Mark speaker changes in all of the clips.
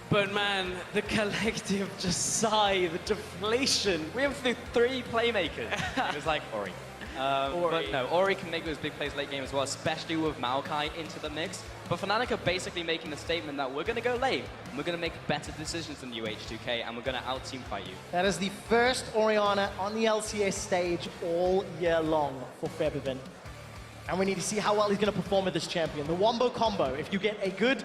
Speaker 1: But man, the collective just sigh, the deflation.
Speaker 2: We have through 3 playmakers. It was like Ori. But no, Ori can make those big plays late game as well, especially with Maokai into the mix. But Fnatic are basically making the statement that we're going to go late, and we're going to make better decisions than you, H2K, and we're going to out-team fight you.
Speaker 3: That is the first Orianna on the LCS stage all year long for Febiven. And we need to see how well he's going to perform with this champion. The Wombo combo, if you get a good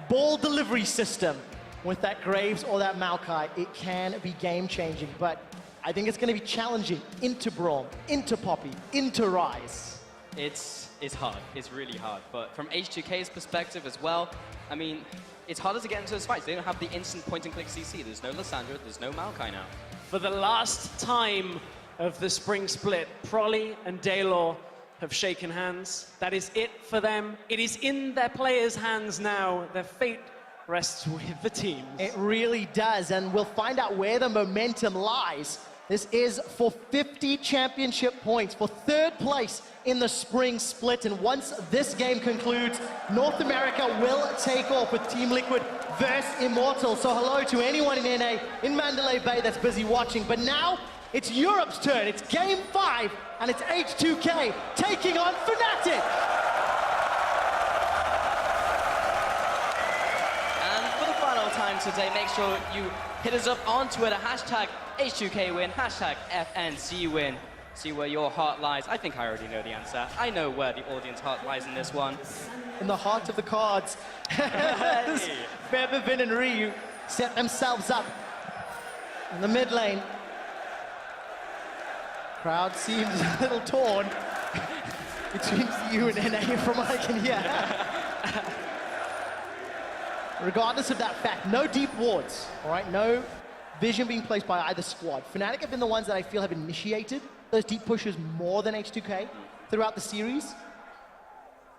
Speaker 3: ball delivery system with that Graves or that Maokai, it can be game-changing. But I think it's going to be challenging into Braum, into Poppy, into Ryze.
Speaker 2: It's hard. It's really hard. But from H2K's perspective as well, I mean, it's harder to get into those fights. They don't have the instant point-and-click CC. There's no Lissandra, there's no Maokai now.
Speaker 1: For the last time of the spring split, Prolly and Daylor have shaken hands. That is it for them. It is in their players' hands now. Their fate rests with the teams.
Speaker 3: It really does, and we'll find out where the momentum lies. This is for 50 championship points, for 3rd place in the spring split. And once this game concludes, North America will take off with Team Liquid versus Immortal. So hello to anyone in NA, in Mandalay Bay that's busy watching. But now, it's Europe's turn. It's Game 5, and it's H2K taking on Fnatic.
Speaker 2: And for the final time today, make sure you hit us up on Twitter, hashtag H2K win, hashtag FNC win. See where your heart lies. I think I already know the answer. I know where the audience heart lies in this one.
Speaker 3: In the heart of the cards. Febiven and Ryu set themselves up in the mid lane. Crowd seems a little torn between you and NA from what I can hear. Regardless of that fact, no deep wards, all right? No vision being placed by either squad. Fnatic have been the ones that I feel have initiated those deep pushes more than H2K throughout the series.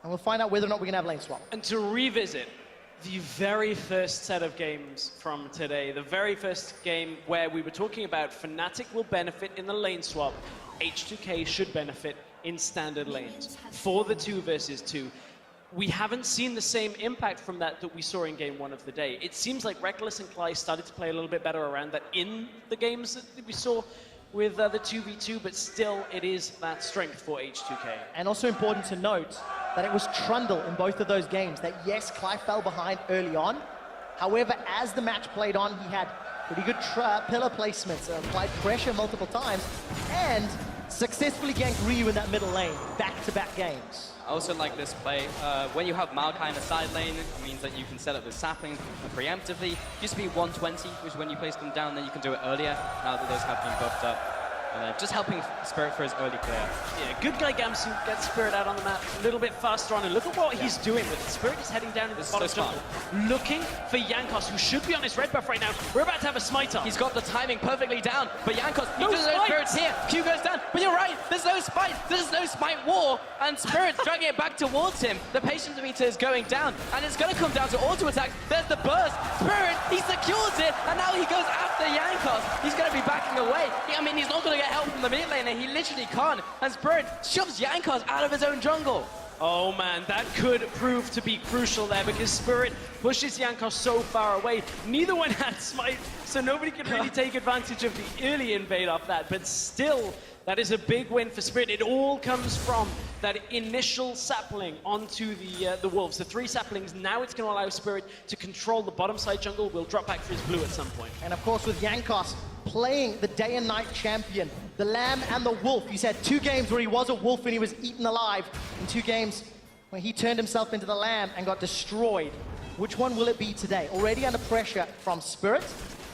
Speaker 3: And we'll find out whether or not we're gonna have lane swap.
Speaker 1: And to revisit the very first set of games from today, the very first game where we were talking about Fnatic will benefit in the lane swap, H2K should benefit in standard lanes for the 2 versus 2. We haven't seen the same impact from that we saw in game 1 of the day. It seems like Reckless and Cly started to play a little bit better around that in the games that we saw with the 2v2, but still it is that strength for H2K.
Speaker 3: And also important to note that it was Trundle in both of those games, that yes, Cly fell behind early on. However, as the match played on, he had pretty good pillar placements, applied pressure multiple times, and successfully ganked Ryu in that middle lane, back-to-back games.
Speaker 2: I also like this play. When you have Maokai in the side lane, it means that you can set up the sapling preemptively. It used to be 120, which when you place them down, then you can do it earlier, now that those have been buffed up. Just helping Spirit for his early clear.
Speaker 1: Yeah, good guy Gamsu gets Spirit out on the map a little bit faster on, and look at what he's doing with it. Spirit is heading down in the bottom jungle, looking for Jankos, who should be on his red buff right now. We're about to have a smite-off.
Speaker 2: He's got the timing perfectly down, but Jankos, no Spirit's here. Q goes down, but you're right, there's no smite. There's no smite war, and Spirit's dragging it back towards him. The patience meter is going down, and it's going to come down to auto attacks. There's the burst. Spirit, he secures it, and now he goes after Jankos. He's going to be backing away. I mean, he's not going to get help from the mid laner. He literally can't, and Spirit shoves Jankos out of his own jungle.
Speaker 1: Oh man, that could prove to be crucial there, because Spirit pushes Jankos so far away. Neither one had smite, so nobody could really take advantage of the early invade off that, but still, that is a big win for Spirit. It all comes from that initial sapling onto the Wolves. The 3 saplings, now it's going to allow Spirit to control the bottom side jungle. Will drop back for his blue at some point.
Speaker 3: And of course with Jankos playing the day and night champion, the Lamb and the Wolf. He's had 2 games where he was a Wolf and he was eaten alive, and 2 games where he turned himself into the Lamb and got destroyed. Which one will it be today? Already under pressure from Spirit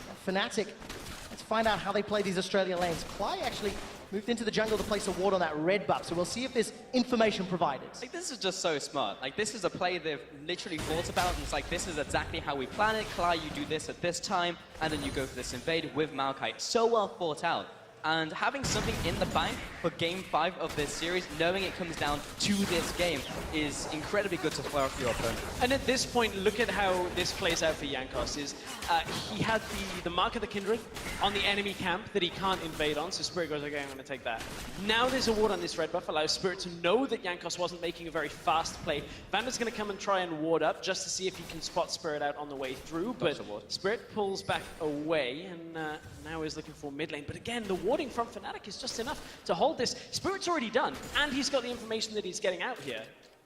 Speaker 3: and Fnatic. Let's find out how they play these Australia lanes. Cly actually moved into the jungle to place a ward on that red buff, so we'll see if there's information provided.
Speaker 2: Like, this is just so smart. Like, this is a play they've literally thought about, and it's like, this is exactly how we plan it. Cly, you do this at this time, and then you go for this invade with Maokai. So well thought out. and having something in the bank for Game 5 of this series, knowing it comes down to this game, is incredibly good to flare up your opponent.
Speaker 1: And at this point, look at how this plays out for Jankos. He had the Mark of the Kindred on the enemy camp that he can't invade on, so Spirit goes, okay, I'm going to take that. Now there's a ward on this red buff, allows Spirit to know that Jankos wasn't making a very fast play. Vander's going to come and try and ward up just to see if he can spot Spirit out on the way through, but Spirit pulls back away and now is looking for mid lane. But again, the warding from Fnatic is just enough to hold this. Spirit's already done, and he's got the information that he's getting out here.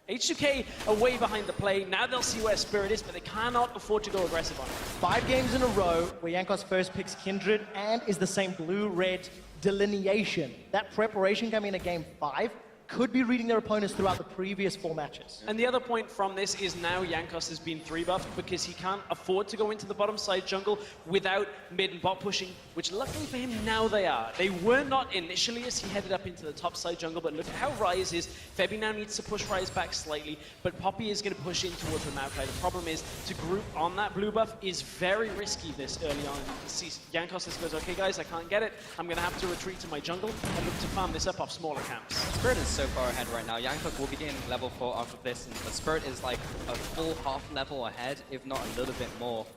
Speaker 1: H2K are way behind the play. Now they'll see where Spirit is, but they cannot afford to go aggressive on it.
Speaker 3: 5 games in a row where Jankos first picks Kindred and is the same blue-red delineation. That preparation coming into Game 5 could be reading their opponents throughout the previous 4 matches.
Speaker 1: And the other point from this is now Jankos has been 3-buffed because he can't afford to go into the bottom side jungle without mid and bot pushing, which luckily for him now they are. They were not initially as he headed up into the top side jungle, but look at how Ryze is. Febby now needs to push Ryze back slightly, but Poppy is going to push in towards the Maokai. The problem is to group on that blue buff is very risky this early on. You can see Jankos just goes, okay guys, I can't get it. I'm going to have to retreat to my jungle and look to farm this up off smaller camps.
Speaker 2: Spirit is so far ahead right now. Jankos will be getting level 4 after this, but Spirit is like a full half level ahead, if not a little bit more.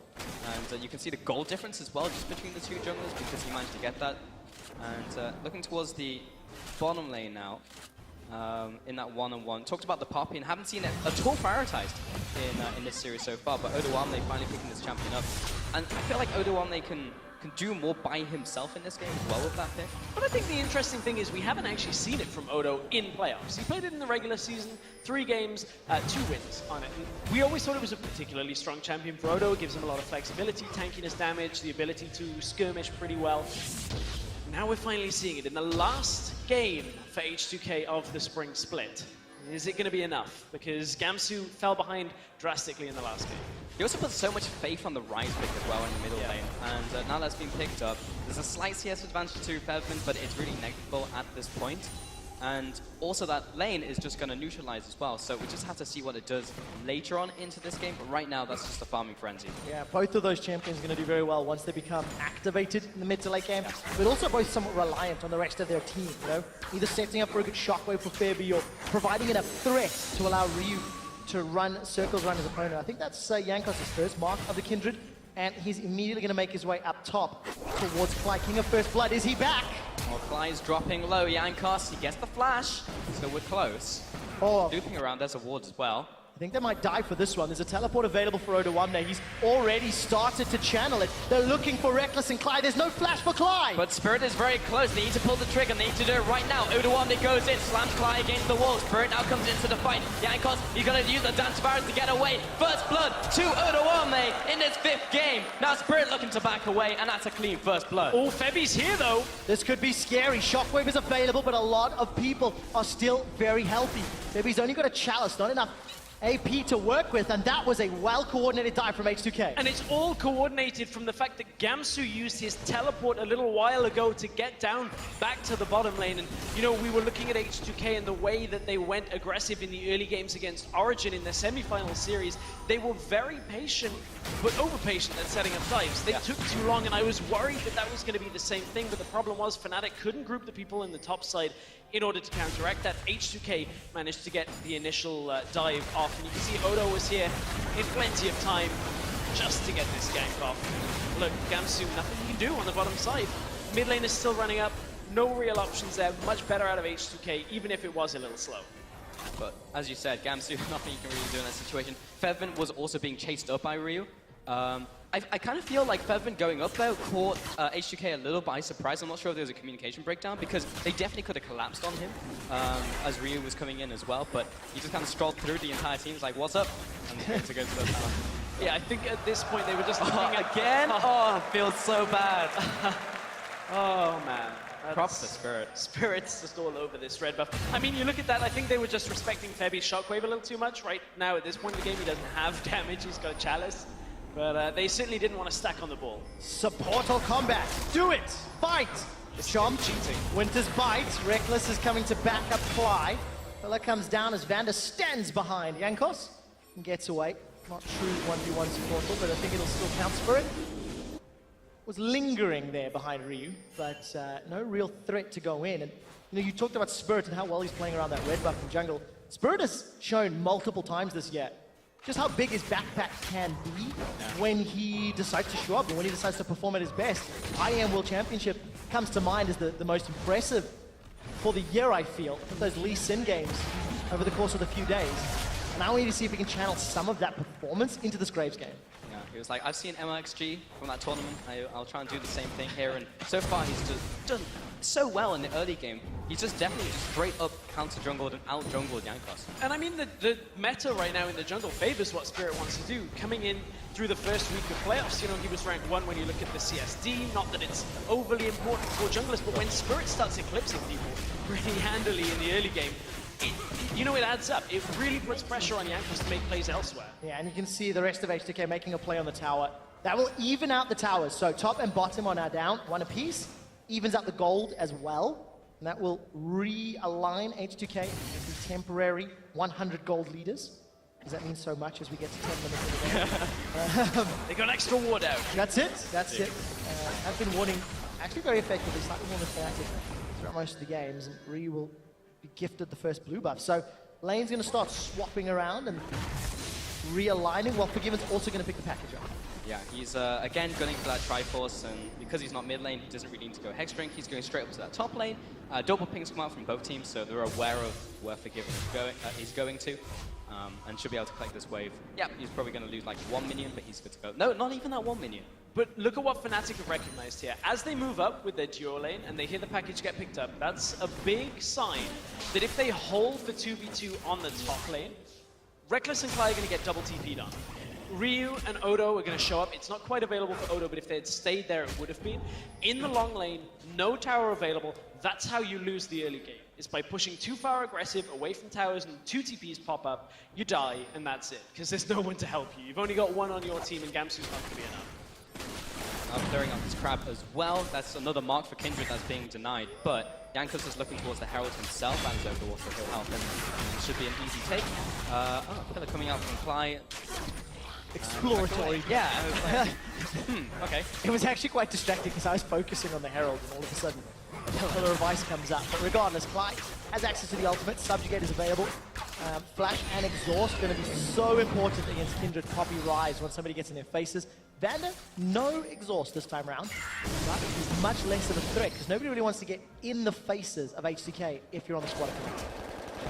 Speaker 2: And you can see the gold difference as well just between the two junglers because he managed to get that. And looking towards the bottom lane now, in that one-on-one. Talked about the Poppy and haven't seen it at all prioritized in this series so far, but Odoamne finally picking this champion up. And I feel like Odoamne can do more by himself in this game as well with that pick.
Speaker 1: But I think the interesting thing is we haven't actually seen it from Odo in playoffs. He played it in the regular season, 3 games, 2 wins on it. And we always thought it was a particularly strong champion for Odo. It gives him a lot of flexibility, tankiness damage, the ability to skirmish pretty well. Now we're finally seeing it in the last game for H2K of the spring split. Is it going to be enough? Because Gamsu fell behind drastically in the last game.
Speaker 2: He also put so much faith on the Ryze pick as well in the middle lane, and now that's been picked up. There's a slight CS advantage to Fevman, but it's really negligible at this point. And also that lane is just going to neutralize as well, so we just have to see what it does later on into this game, but right now that's just a farming frenzy. Yeah,
Speaker 3: both of those champions are going to do very well once they become activated in the mid to late game, but also both somewhat reliant on the rest of their team, you know? Either setting up for a good shockwave for Febby or providing enough threat to allow Ryu to run circles around his opponent. I think that's Jankos' first mark of the Kindred, and he's immediately going to make his way up top towards Fly. King of First Blood, is he back?
Speaker 2: Well, Fly's dropping low, Jankos, he gets the flash, so we're close. Looping around, there's a ward as well.
Speaker 3: I think they might die for this one. There's a teleport available for Odoamne. He's already started to channel it. They're looking for Reckless and Clyde. There's no flash for Clyde.
Speaker 2: But Spirit is very close. They need to pull the trigger. They need to do it right now. Odoamne goes in, slams Clyde against the wall. Spirit now comes into the fight. Jankos, he's going to use the Dance Virus to get away. First blood to Odoamne in this 5th game. Now Spirit looking to back away, and that's a clean first blood.
Speaker 1: Oh, Febby's here though.
Speaker 3: This could be scary. Shockwave is available, but a lot of people are still very healthy. Febby's only got a chalice, not enough AP to work with, and that was a well-coordinated dive from H2K.
Speaker 1: And it's all coordinated from the fact that Gamsu used his teleport a little while ago to get down back to the bottom lane. And, you know, we were looking at H2K and the way that they went aggressive in the early games against Origin in the semi-final series. They were very patient, but over-patient at setting up dives. They took too long, and I was worried that that was going to be the same thing, but the problem was Fnatic couldn't group the people in the top side in order to counteract that. H2K managed to get the initial dive off, and you can see Odo was here in plenty of time just to get this gank off. Look, Gamsu, nothing he can do on the bottom side. Mid lane is still running up, no real options there, much better out of H2K, even if it was a little slow.
Speaker 2: But as you said, Gamsu, nothing you can really do in that situation. Fevman was also being chased up by Ryu. I kind of feel like Fevman going up there caught H2K a little by surprise. I'm not sure if there was a communication breakdown because they definitely could have collapsed on him as Ryu was coming in as well. But he just kind of strolled through the entire team. He's like, what's up? And to go to the tower.
Speaker 1: Yeah, I think at this point they were just looking at...
Speaker 2: Again? Oh, feels so bad.
Speaker 1: Oh, man.
Speaker 2: Props to Spirit.
Speaker 1: Spirit's just all over this red buff. I mean, you look at that, I think they were just respecting Febby's shockwave a little too much. Right now, at this point in the game, he doesn't have damage. He's got a chalice. But they certainly didn't want to stack on the ball.
Speaker 3: Support or combat. Do it! Fight! Chomp
Speaker 1: cheating.
Speaker 3: Winter's Bite. Reckless is coming to back up Fly. Fella comes down as Vander stands behind. Jankos gets away. Not true 1v1 support, but I think it'll still count Spirit. was lingering there behind Ryu, but no real threat to go in. And you talked about Spirit and how well he's playing around that red buff in jungle. Spirit has shown multiple times this year just how big his backpack can be when he decides to show up and when he decides to perform at his best. IEM World Championship comes to mind as the most impressive for the year, I feel, with those Lee Sin games over the course of the few days. And now we need to see if we can channel some of that performance into this Graves game.
Speaker 2: Yeah, he was like, I've seen MLXG from that tournament. I'll try and do the same thing here. And so far, he's just done so well in the early game. He's just definitely straight up counter jungled and out jungled Jankos.
Speaker 1: And I mean, the meta right now in the jungle favors what Spirit wants to do. Coming in through the first week of playoffs, he was ranked 1 when you look at the CSD. Not that it's overly important for junglers, but when Spirit starts eclipsing people pretty handily in the early game, it adds up. It really puts pressure on Jankos to make plays elsewhere.
Speaker 3: Yeah, and you can see the rest of H2K making a play on the tower. That will even out the towers. So top and bottom are now down, 1 apiece. Evens out the gold as well. And that will realign H2K as the temporary 100 gold leaders. Does that mean so much as we get to 10 minutes of the game?
Speaker 1: They got an extra ward out.
Speaker 3: That's it. I've been warding actually very effectively, slightly more than Fnatic throughout most of the games. And Ryu will be gifted the first blue buff. So lane's going to start swapping around and realigning, while Forgiven's also going to pick the package up.
Speaker 2: Yeah, he's again gunning for that Triforce, and because he's not mid lane, he doesn't really need to go Hex Drink. He's going straight up to that top lane. Double pings come out from both teams, so they're aware of where Forgiven is going to, and should be able to collect this wave. Yeah, he's probably going to lose like 1 minion, but he's good to go. No, not even that 1 minion.
Speaker 1: But look at what Fnatic have recognized here. As they move up with their duo lane and they hear the package get picked up, that's a big sign that if they hold the 2v2 on the top lane, Reckless and Cly are going to get double TP'd on. Ryu and Odo are going to show up. It's not quite available for Odo, but if they had stayed there, it would have been. In the long lane, no tower available. That's how you lose the early game. It's by pushing too far aggressive, away from towers, and 2 TPs pop up, you die, and that's it. Because there's no one to help you. You've only got 1 on your team, and Gamsu's not going to be enough.
Speaker 2: Clearing up his crab as well. That's another mark for Kindred that's being denied. But Jankos is looking towards the Herald himself and over the water he'll help him. It should be an easy take. Pillar coming out from Cly.
Speaker 3: Exploratory.
Speaker 2: Yeah. Okay.
Speaker 3: It was actually quite distracting because I was focusing on the Herald and all of a sudden a pillar of ice comes up. But regardless, Clyde has access to the ultimate. Subjugate is available. Flash and Exhaust going to be so important against Kindred Poppy Rise once somebody gets in their faces. Vander, no Exhaust this time around, but he's much less of a threat because nobody really wants to get in the faces of H2K if you're on the squad.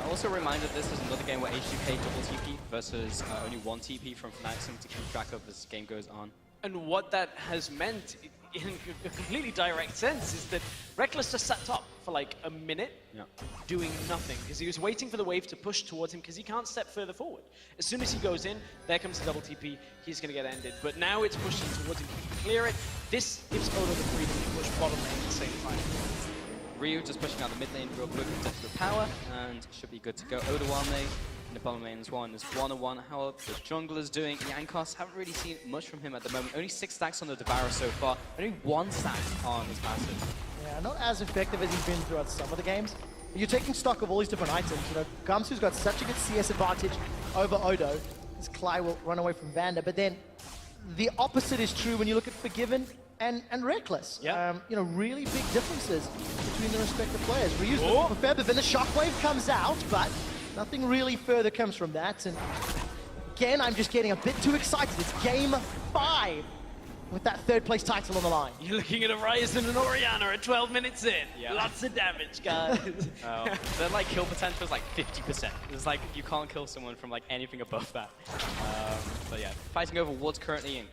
Speaker 2: Also a reminder, this is another game where H2K double TP versus only 1 TP from Fnatic to keep track of as the game goes on.
Speaker 1: And what that has meant, in a completely direct sense, is that Reckless just sat top for like a minute, doing nothing, because he was waiting for the wave to push towards him, because he can't step further forward. As soon as he goes in, there comes the double TP, he's going to get ended. But now it's pushing towards him, he can clear it. This gives Odo the freedom to push bottom lane at the same time.
Speaker 2: Ryu just pushing out the mid lane real quick with the power, and should be good to go. Odoame in the bottom lane as well, and there's 1-on-1. How are the junglers doing? Jankos, haven't really seen much from him at the moment. Only 6 stacks on the Devourer so far, only 1 stack on his passive.
Speaker 3: Yeah, not as effective as he's been throughout some of the games. But you're taking stock of all these different items. Gamsu's got such a good CS advantage over Odo, as Cly will run away from Vander, but then the opposite is true when you look at Forgiven and Reckless.
Speaker 1: Yeah.
Speaker 3: Really big differences between the respective players. Ryu's looking for Feather, then the Shockwave comes out, but nothing really further comes from that. And again, I'm just getting a bit too excited. It's game 5 with that 3rd place title on the line.
Speaker 1: You're looking at Horizon and Orianna at 12 minutes in.
Speaker 2: Yeah.
Speaker 1: Lots of damage, guys.
Speaker 2: Their kill potential is like 50%. It's like you can't kill someone from like anything above that. But yeah, fighting over wards currently, and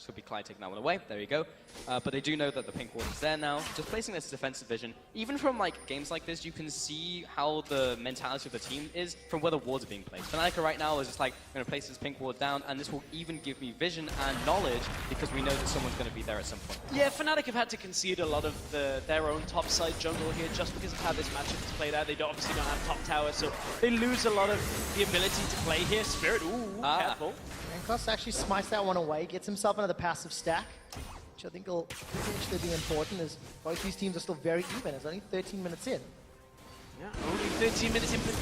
Speaker 2: should be Clyde taking that one away. There you go. But they do know that the pink ward is there now. Just placing this defensive vision. Even from games like this, you can see how the mentality of the team is from where the wards are being placed. Fnatic right now is just like, I'm going to place this pink ward down, and this will even give me vision and knowledge because we know that someone's going to be there at some point.
Speaker 1: Yeah, Fnatic have had to concede a lot of their own topside jungle here just because of how this matchup is played out. They obviously don't have top tower, so they lose a lot of the ability to play here. Spirit, careful.
Speaker 3: Jankos actually smites that one away, gets himself another passive stack, which I think will potentially be important as both these teams are still very even. It's only 13 minutes in.
Speaker 1: Yeah, only 13 minutes in, but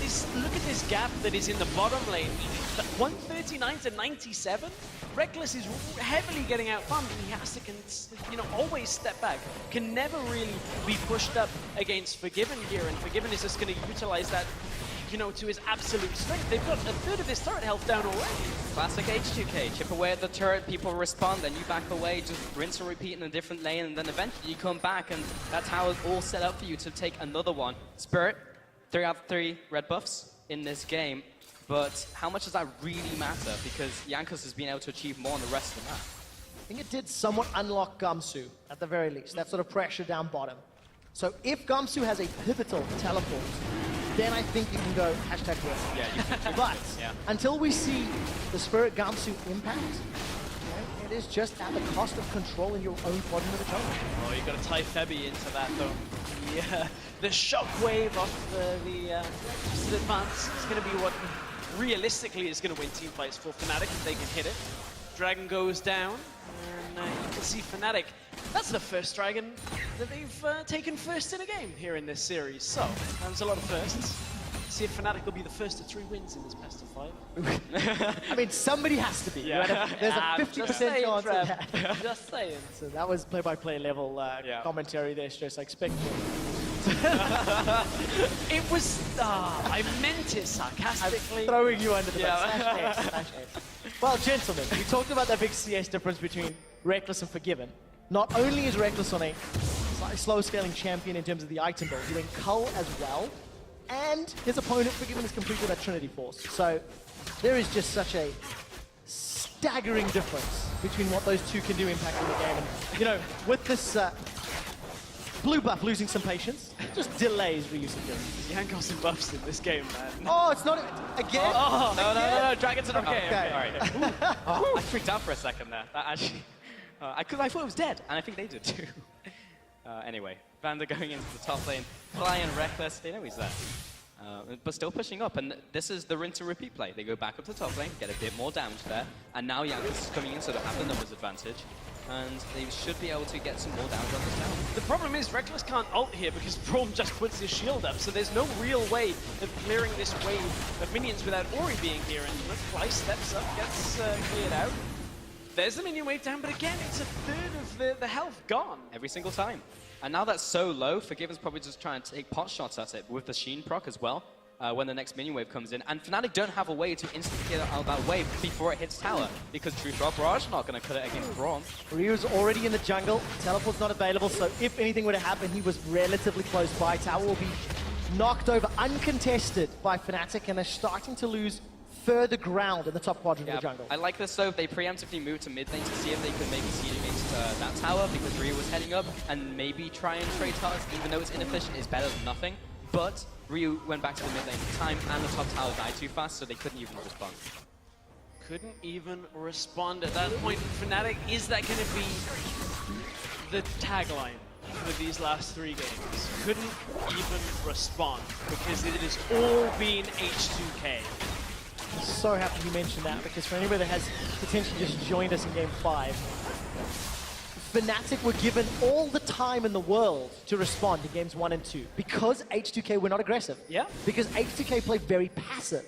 Speaker 1: look at this gap that is in the bottom lane. 139 to 97. Reckless is heavily getting outfarmed, and he has to, always step back. Can never really be pushed up against Forgiven here, and Forgiven is just going to utilize that, to his absolute strength. They've got a third of his turret health down already.
Speaker 2: Classic H2K. Chip away at the turret, people respond, then you back away, just rinse and repeat in a different lane, and then eventually you come back, and that tower's all set up for you to take another one. Spirit, 3 out of 3 red buffs in this game, but how much does that really matter? Because Jankos has been able to achieve more on the rest of the map.
Speaker 3: I think it did somewhat unlock Gamsu, at the very least. That sort of pressure down bottom. So if Gamsu has a pivotal teleport, then I think you can go #win.
Speaker 2: Yeah, you can.
Speaker 3: But
Speaker 2: yeah.
Speaker 3: until we see the Spirit Gamsu impact, it is just at the cost of controlling your own bottom of the jungle.
Speaker 1: Oh, you got to tie Febby into that though. Yeah, the shockwave of the advance is going to be what realistically is going to win team fights for Fnatic if they can hit it. Dragon goes down, and you can see Fnatic. That's the first Dragon that they've taken first in a game here in this series. So, that's a lot of firsts. See if Fnatic will be the first to 3 wins in this best of 5.
Speaker 3: I mean, somebody has to be.
Speaker 1: Yeah.
Speaker 3: There's a 50% chance of that.
Speaker 1: Just saying.
Speaker 3: So that was play-by-play level commentary there, Stress. I expect
Speaker 1: It was, I meant it sarcastically.
Speaker 3: I'm throwing you under the bus. Well, gentlemen, we talked about that big CS difference between Reckless and Forgiven. Not only is Reckless on a slightly slow-scaling champion in terms of the item build, doing Cull as well, and his opponent, Forgiven, is completed that Trinity Force. So there is just such a staggering difference between what those two can do impacting the game. And, with this blue buff losing some patience, just delays reuse of them.
Speaker 1: Jankos and buffs in this game, man.
Speaker 3: Oh, it's not again.
Speaker 2: Oh, no, Dragon's an
Speaker 3: Okay.
Speaker 2: All right. I freaked out for a second there. That actually, because I thought it was dead, and I think they did too. Anyway, Vander going into the top lane, Fly and Reckless, they know he's there. But still pushing up, and this is the rinse and repeat play. They go back up to the top lane, get a bit more damage there, and now Jankos is coming in, so they have the numbers advantage, and they should be able to get some more damage on this tower.
Speaker 1: The problem is Reckless can't ult here because Braum just puts his shield up, so there's no real way of clearing this wave of minions without Ori being here, and Fly steps up, gets cleared out. There's the minion wave down, but again, it's a third of the health gone.
Speaker 2: Every single time. And now that's so low, Forgiven's probably just trying to take pot shots at it with the Sheen proc as well, when the next minion wave comes in. And Fnatic don't have a way to instantly get out that wave before it hits tower, because Truth Rock Barrage not going to cut it against Braum.
Speaker 3: Ryu's already in the jungle, teleport's not available, so if anything were to happen, he was relatively close by. Tower will be knocked over uncontested by Fnatic, and they're starting to lose further ground in the top quadrant of the jungle.
Speaker 2: I like this though. They preemptively moved to mid lane to see if they could maybe seed against that tower, because Ryu was heading up, and maybe try and trade targets, even though it's inefficient, it's better than nothing. But Ryu went back to the mid lane in time, and the top tower died too fast, so they couldn't even respond.
Speaker 1: Couldn't even respond at that point. Fnatic, is that going to be the tagline for these last 3 games? Couldn't even respond, because it has all been H2K.
Speaker 3: So happy you mentioned that, because for anybody that has potentially just joined us in Game 5, Fnatic were given all the time in the world to respond in Games 1 and 2, because H2K were not aggressive.
Speaker 1: Yeah.
Speaker 3: Because H2K played very passive.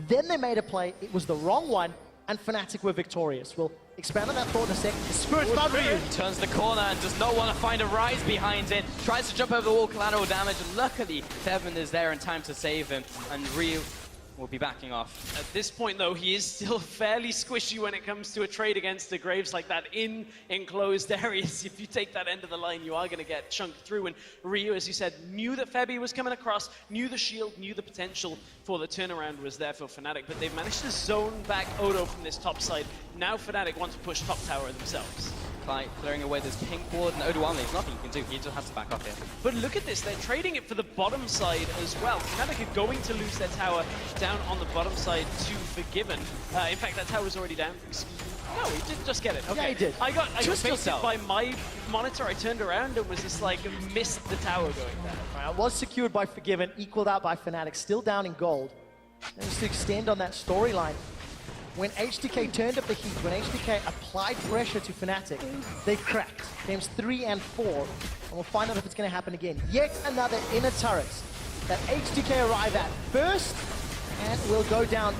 Speaker 3: Then they made a play, it was the wrong one, and Fnatic were victorious. We'll expand on that thought in a second. Spirit's bound for you.
Speaker 2: He turns the corner and does not want to find a rise behind it. Tries to jump over the wall, collateral damage, and luckily Devin is there in time to save him, and Ryu will be backing off.
Speaker 1: At this point, though, he is still fairly squishy when it comes to a trade against the Graves like that in enclosed areas. If you take that end of the line, you are going to get chunked through. And Ryu, as you said, knew that Febby was coming across, knew the shield, knew the potential for the turnaround was there for Fnatic, but they've managed to zone back Odo from this top side. Now Fnatic want to push top tower themselves.
Speaker 2: Clearing away this pink ward, and Odo there's nothing you can do. He just has to back off here.
Speaker 1: But look at this, they're trading it for the bottom side as well. Fnatic are going to lose their tower down on the bottom side to Forgiven. In fact, that tower's already down. No, he did just get it. Okay.
Speaker 3: Yeah, he did.
Speaker 1: I got baited by my monitor. I turned around and was just like, missed the tower going down.
Speaker 3: It was secured by Forgiven, equaled out by Fnatic, still down in gold. And just to extend on that storyline, when H2K turned up the heat, when H2K applied pressure to Fnatic, they cracked. Games 3 and 4, and we'll find out if it's going to happen again. Yet another inner turret that H2K arrive at first and will go down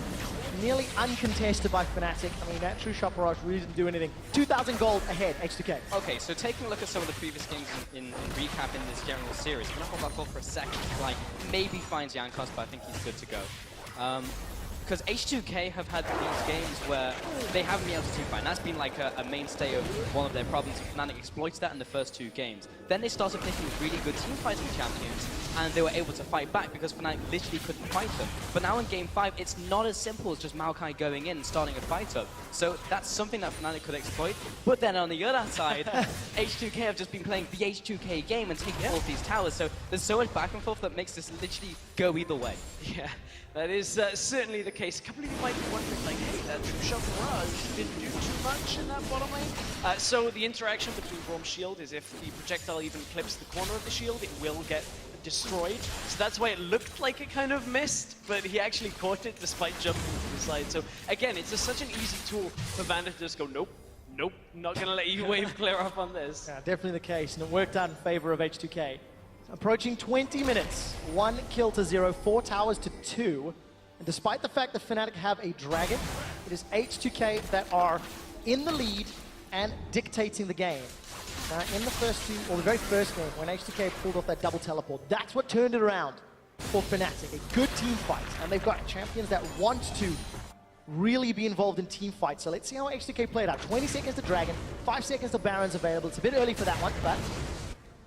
Speaker 3: nearly uncontested by Fnatic. I mean, that true shot barrage really didn't do anything. 2,000 gold ahead, H2K.
Speaker 2: Okay, so taking a look at some of the previous games in recap in this general series, I'm gonna hold that thought for a second. Like, maybe finds Jankos, but I think he's good to go. Because H2K have had these games where they haven't been able to team fight. And that's been like a mainstay of one of their problems. Fnatic exploits that in the first 2 games. Then they started picking really good team fighting champions, and they were able to fight back because Fnatic literally couldn't fight them. But now in Game 5, it's not as simple as just Maokai going in and starting a fight up. So that's something that Fnatic could exploit. But then on the other side, H2K have just been playing the H2K game and taking all of these towers. So there's so much back and forth that makes this literally go either way.
Speaker 1: Yeah, that is certainly the case. A couple of you might be wondering, like, hey, that true shot barrage didn't do too much in that bottom lane. So the interaction between Braum's shield is if the projectile even clips the corner of the shield, it will get destroyed. So that's why it looked like it kind of missed, but he actually caught it despite jumping to the side. So again, it's just such an easy tool for Vander to just go, nope, nope, not gonna let you wave clear up on this.
Speaker 3: Yeah, definitely the case, and it worked out in favor of H2K. Approaching 20 minutes, 1 kill to 0, 4 towers to 2. And despite the fact that Fnatic have a dragon, it is H2K that are in the lead and dictating the game. Now, in the the very first game, when H2K pulled off that double teleport, that's what turned it around for Fnatic. A good team fight, and they've got champions that want to really be involved in team fights. So let's see how H2K played out. 20 seconds to Dragon, 5 seconds to Baron's available. It's a bit early for that one, but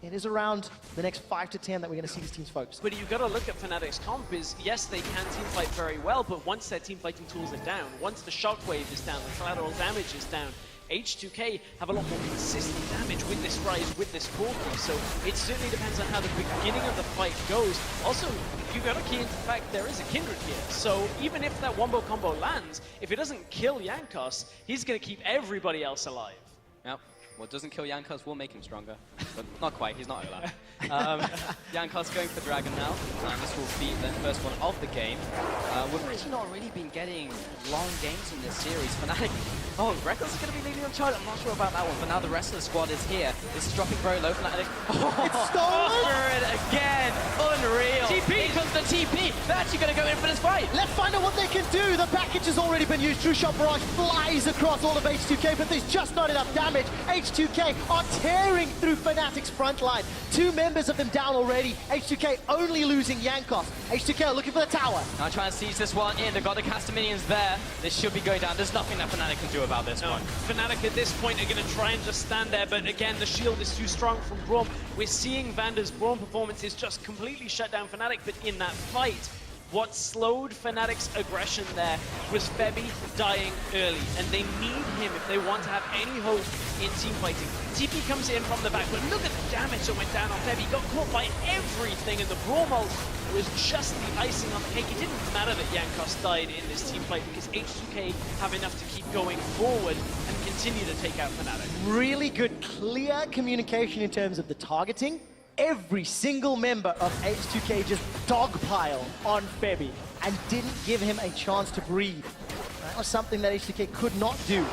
Speaker 3: it is around the next 5 to 10 that we're going to see these teams focus.
Speaker 1: But you've got to look at Fnatic's comp is, yes, they can team fight very well, but once their team fighting tools are down, once the shockwave is down, the collateral damage is down, H2K have a lot more consistent damage with this Rise, with this Corki, so it certainly depends on how the beginning of the fight goes. Also, you've got to key into the fact there is a Kindred here, so even if that wombo combo lands, if it doesn't kill Jankos, he's going to keep everybody else alive.
Speaker 2: Yep. What doesn't kill Jankos will make him stronger, but not quite, he's not Olaf. Jankos going for Dragon now, and this will be the first one of the game. We've actually not really been getting long games in this series. Fnatic, oh, Reckless is going to be leading on charge, I'm not sure about that one, but now the rest of the squad is here. This is dropping very low, Fnatic. Oh,
Speaker 3: it's stolen!
Speaker 2: Spirit again, unreal. TP! Here comes the TP, they're actually going to go in for this fight.
Speaker 3: Let's find out what they can do. The package has already been used. True Shot Barrage flies across all of H2K, but there's just not enough damage. H2K are tearing through Fnatic's front line. 2 members of them down already. H2K only losing Jankos. H2K are looking for the tower.
Speaker 2: Now trying to seize this one in. They've got the caster minions there. This should be going down. There's nothing that Fnatic can do about this one.
Speaker 1: Fnatic at this point are going to try and just stand there, but again, the shield is too strong from Braum. We're seeing Vander's Braum performance is just completely shut down Fnatic, but in that fight, what slowed Fnatic's aggression there was Febby dying early, and they need him if they want to have any hope in team fighting. TP comes in from the back, but look at the damage that went down on Febby. Got caught by everything, and the Braum ult was just the icing on the cake. It didn't matter that Jankos died in this team fight because H2K have enough to keep going forward and continue to take out Fnatic.
Speaker 3: Really good, clear communication in terms of the targeting. Every single member of H2K just dogpile on Febby and didn't give him a chance to breathe. That was something that H2K could not do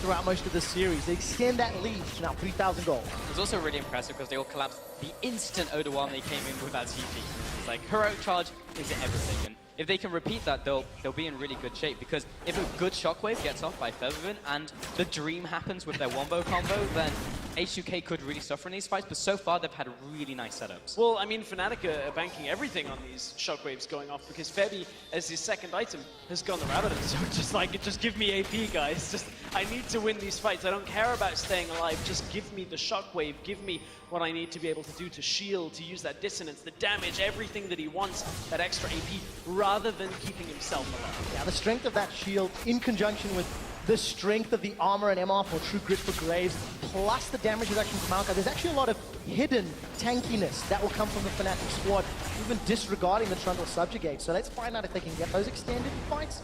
Speaker 3: throughout most of the series. They extend that lead to now 3,000 gold.
Speaker 2: It was also really impressive because they all collapsed the instant Oda they came in with that TP. It's like, heroic charge is everything. And if they can repeat that, they'll be in really good shape, because if a good shockwave gets off by Featherman and the dream happens with their wombo combo, then H2K could really suffer in these fights, but so far they've had really nice setups.
Speaker 1: Well, I mean, Fnatic are banking everything on these shockwaves going off, because Febby, as his second item, has gone the rabbit, so just give me AP, guys. Just, I need to win these fights. I don't care about staying alive. Just give me the shockwave. Give me what I need to be able to do to shield, to use that dissonance, the damage, everything that he wants, that extra AP, rather than keeping himself alive.
Speaker 3: Yeah, the strength of that shield in conjunction with the strength of the armor and MR for True Grit for Graves, plus the damage reduction from Maokai. There's actually a lot of hidden tankiness that will come from the Fnatic squad, even disregarding the Trundle Subjugate. So let's find out if they can get those extended fights.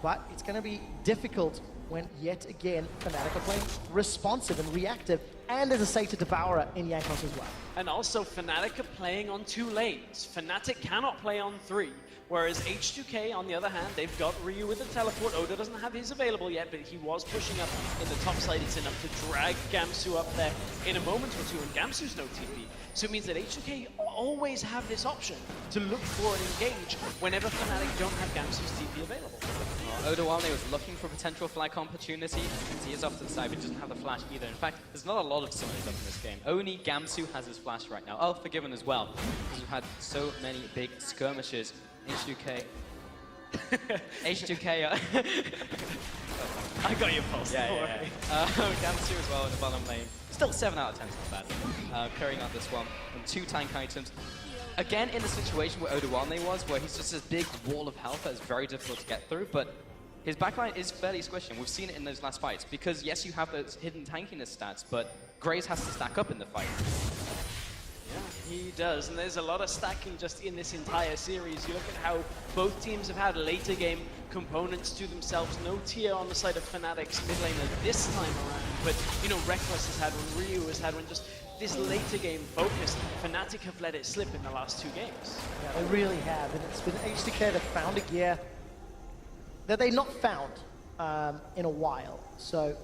Speaker 3: But it's going to be difficult when, yet again, Fnatic are playing responsive and reactive, and there's a Satyr Devourer in Jankos as well.
Speaker 1: And also, Fnatic are playing on 2 lanes. Fnatic cannot play on 3. Whereas H2K, on the other hand, they've got Ryu with a teleport. Oda doesn't have his available yet, but he was pushing up in the top side. It's enough to drag Gamsu up there in a moment or two, and Gamsu's no TP. So it means that H2K always have this option to look for and engage whenever Fnatic don't have Gamsu's TP available.
Speaker 2: Well, Odoamne was looking for potential flag opportunity. He is off to the side, but he doesn't have the flash either. In fact, there's not a lot of summoners up in this game. Only Gamsu has his flash right now. Oh, Forgiven as well, because we've had so many big skirmishes. H2K. H2K.
Speaker 1: I got your pulse.
Speaker 2: Yeah. Gamsu as well in the bottom lane. Still 7 out of 10 is not bad. Carrying out this one on 2 tank items. Again, in the situation where Odoamne was, where he's just this big wall of health that is very difficult to get through, but his backline is fairly squishy, and we've seen it in those last fights. Because yes, you have those hidden tankiness stats, but Graves has to stack up in the fight.
Speaker 1: Yeah, he does, and there's a lot of stacking just in this entire series. You look at how both teams have had later game components to themselves. No tier on the side of Fnatic's mid laner this time around, but you know, Reckless has had one, Ryu has had one, just this later game focus. Fnatic have let it slip in the last 2 games.
Speaker 3: Yeah, they really have, and it's been H2K that found a gear that they've not found in a while. So,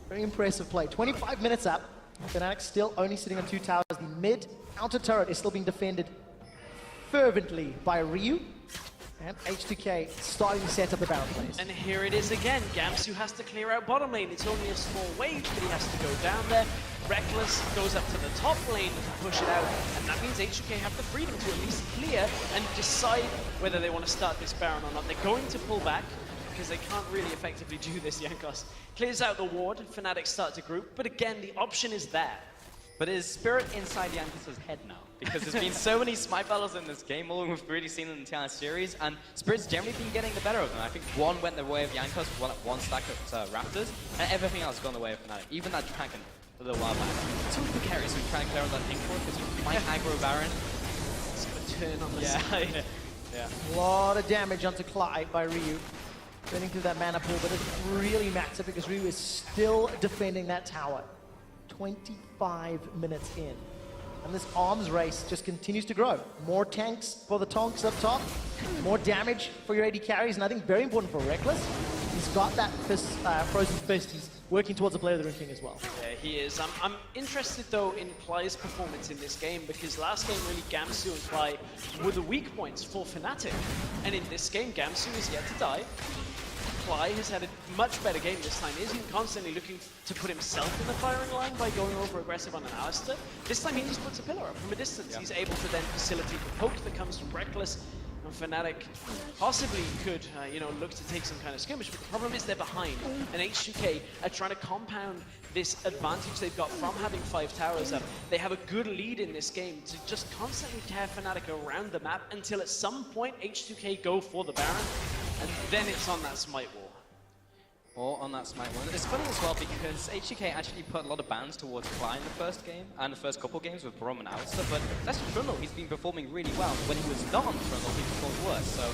Speaker 3: very impressive play. 25 minutes up, Fnatic still only sitting on 2 towers. The mid outer turret is still being defended fervently by Ryu. And H2K starting to set up the Baron plays.
Speaker 1: And here it is again. Gamsu has to clear out bottom lane. It's only a small wave, but he has to go down there. Reckless goes up to the top lane to push it out, and that means H2K have the freedom to at least clear and decide whether they want to start this Baron or not. They're going to pull back, because they can't really effectively do this. Jankos clears out the ward, Fnatic start to group, but again, the option is there.
Speaker 2: But is Spirit inside Jankos' head now? Because there's been so many smite battles in this game, all we've really seen in the entire series, and Spirit's generally been getting the better of them. I think one went the way of Jankos, one stack of Raptors, and everything else has gone the way of Fnatic. Even that Dragon a little while back. Two of the carries who trying to clear on that Inkor, because you might aggro Baron.
Speaker 1: It's going to turn on the side.
Speaker 2: Yeah.
Speaker 3: A lot of damage onto Clyde by Ryu. Getting through that mana pool, but it really matters because Ryu is still defending that tower. 25 minutes in. And this arms race just continues to grow. More tanks for the Tonks up top, more damage for your AD carries, and I think very important for Reckless. He's got that frozen fist. He's working towards the player of the ring king as well.
Speaker 1: Yeah, he is. I'm interested though in Ply's performance in this game, because last game really Gamsu and Ply were the weak points for Fnatic. And in this game, Gamsu is yet to die. Ply has had a much better game this time. Isn't constantly looking to put himself in the firing line by going over aggressive on an Alistair. This time he just puts a pillar up from a distance. He's able to then facilitate the poke that comes from Reckless. And Fnatic possibly could, look to take some kind of skirmish, but the problem is they're behind. And H2K are trying to compound this advantage they've got from having 5 towers up. They have a good lead in this game to just constantly tear Fnatic around the map until at some point H2K go for the Baron, and then it's on that smite wall.
Speaker 2: Or on that smite one. It's funny as well because H2K actually put a lot of bans towards Fly in the first game and the first couple games with Brom and Alistair, but that's Trundle. He's been performing really well. When he was not on Trundle, he performed worse. So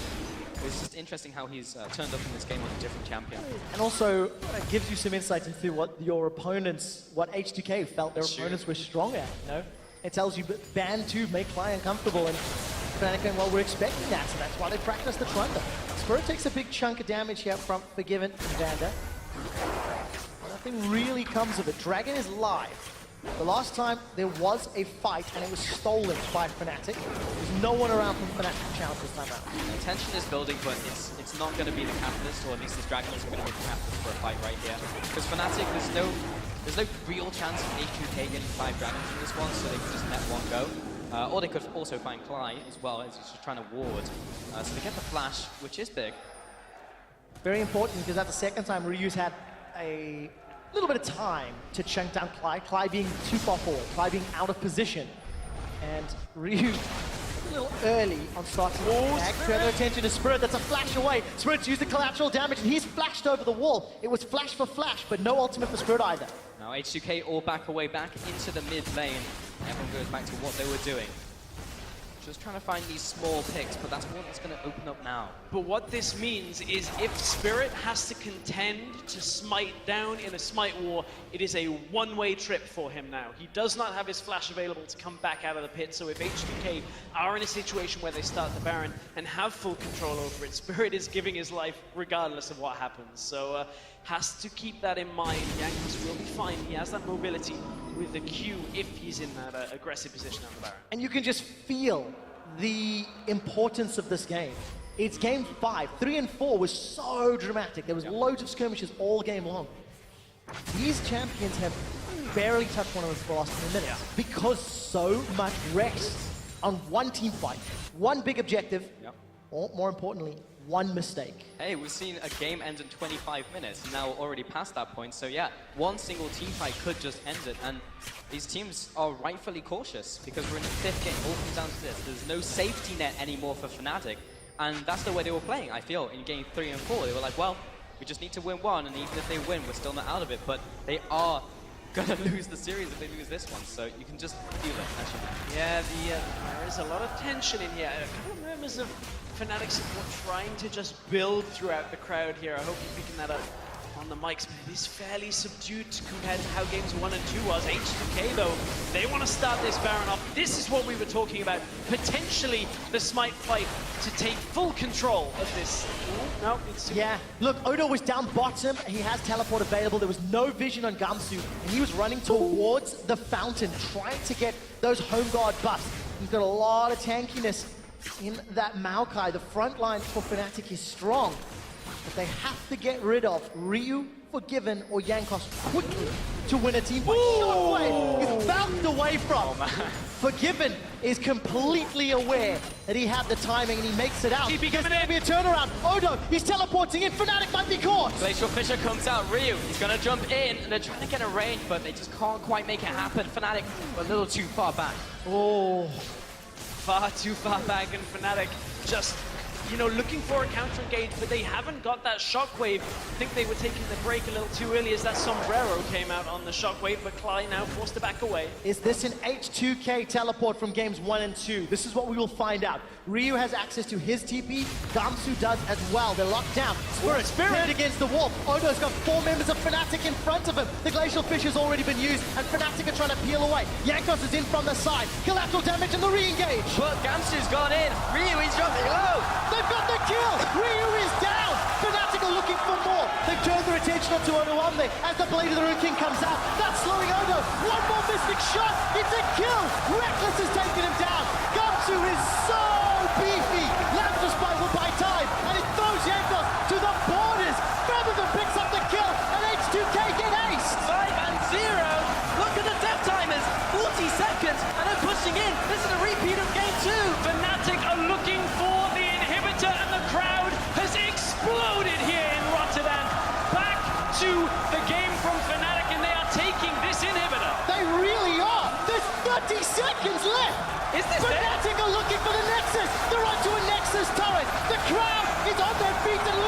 Speaker 2: it's just interesting how he's turned up in this game on a different champion.
Speaker 3: And also gives you some insight into what your opponents, what H2K felt their opponents were strong at. It tells you ban 2 make Fly uncomfortable, and Fnatic going, well, we're expecting that, so that's why they practice the Trundle. Spirit takes a big chunk of damage here from Forgiven and Vander. Nothing really comes of it. Dragon is live. The last time there was a fight and it was stolen by Fnatic. There's no one around from Fnatic to challenge this time out.
Speaker 2: The tension is building, but it's not going to be the catalyst, or at least this Dragon isn't going to be the catalyst for a fight right here. Because Fnatic, there's no real chance of H2K getting 5 Dragons in this one, so they can just let one go. Or they could also find Clyde as well, as he's just trying to ward. So they get the flash, which is big.
Speaker 3: Very important, because that's the second time Ryu's had a little bit of time to chunk down Clyde. Clyde being too far forward, Clyde being out of position. And Ryu a little early on starting to turn their attention to Spirit. That's a flash away. Spirit's used the collateral damage, and he's flashed over the wall. It was flash for flash, but no ultimate for Spirit either.
Speaker 2: Now H2K all back away, back into the mid lane. Everyone goes back to what they were doing. Just trying to find these small picks, but that's what that's going to open up now.
Speaker 1: But what this means is if Spirit has to contend to smite down in a smite war, it is a one-way trip for him now. He does not have his flash available to come back out of the pit, so if H2K are in a situation where they start the Baron and have full control over it, Spirit is giving his life regardless of what happens. So has to keep that in mind. Jankos will be fine. He has that mobility with the Q if he's in that aggressive position on the Baron.
Speaker 3: And you can just feel the importance of this game. It's game 5. 3 and 4 was so dramatic. There was loads of skirmishes all game long. These champions have barely touched one of us for the last 10 minutes because so much rest on one team fight, one big objective, or more importantly, one mistake.
Speaker 2: Hey, we've seen a game end in 25 minutes, and now we're already past that point. So yeah, one single team fight could just end it, and these teams are rightfully cautious because we're in the 5th game. All comes down to this. There's no safety net anymore for Fnatic, and that's the way they were playing, I feel, in game 3 and 4. They were like, well, we just need to win one, and even if they win, we're still not out of it. But they are gonna lose the series if they lose this one, so you can just feel it, actually.
Speaker 1: Yeah, there is a lot of tension in here. A couple of members of Fnatic support trying to just build throughout the crowd here. I hope you're picking that up on the mics, but it is fairly subdued compared to how games 1 and 2 was. H2K, though, they want to start this Baron off. This is what we were talking about. Potentially the Smite fight to take full control of this. No, it's...
Speaker 3: Yeah, look, Odo was down bottom. He has teleport available. There was no vision on Gamsu, and he was running towards the fountain, trying to get those home guard buffs. He's got a lot of tankiness in that Maokai. The front line for Fnatic is strong, but they have to get rid of Ryu, Forgiven, or Jankos quickly to win a team fight. Shockwave is bounced away from. Forgiven is completely aware that he had the timing and he makes it out. There's going to be a turnaround. Odo, he's teleporting in. Fnatic might be caught.
Speaker 2: Glacial Fissure comes out. Ryu, he's going to jump in, and they're trying to get a range, but they just can't quite make it happen. Fnatic a little too far back.
Speaker 3: Oh.
Speaker 1: Far too far back, and Fnatic just, you know, looking for a counter engage, but they haven't got that shockwave. I think they were taking the break a little too early as that sombrero came out on the shockwave, but Clyde now forced to back away.
Speaker 3: Is this an H2K teleport from games 1 and 2? This is what we will find out. Ryu has access to his TP, Gamsu does as well. They're locked down. Spirit against the wall. Odo's got 4 members of Fnatic in front of him. The Glacial Fissure's already been used, and Fnatic are trying to peel away. Jankos is in from the side. Collateral damage and the re-engage.
Speaker 2: But Gamsu's gone in. Ryu, he's jumping low.
Speaker 3: They've got the kill! Ryu is down! Fnatic are looking for more. They've turned their attention onto Odoamne as the Blade of the Rune King comes out. That's slowing Odo. One more Mystic shot. It's a kill. Reckless has taken him down. Gamsu is so beefy. Lambda Spike will buy time, and it throws Jankos to the borders. Featherman picks up the kill, and H2K get aced.
Speaker 2: 5 and 0. Look at the death timers. 40 seconds, and they're pushing in. This is a repeat of game 2.
Speaker 1: Fnatic are looking for the inhibitor, and the crowd has exploded here in Rotterdam. Back to the game from Fnatic, and they are taking this inhibitor.
Speaker 3: They really are. There's 30 seconds left.
Speaker 2: Is this
Speaker 3: Fnatic are looking for the Nexus. They're onto a Nexus turret. The crowd is on their feet and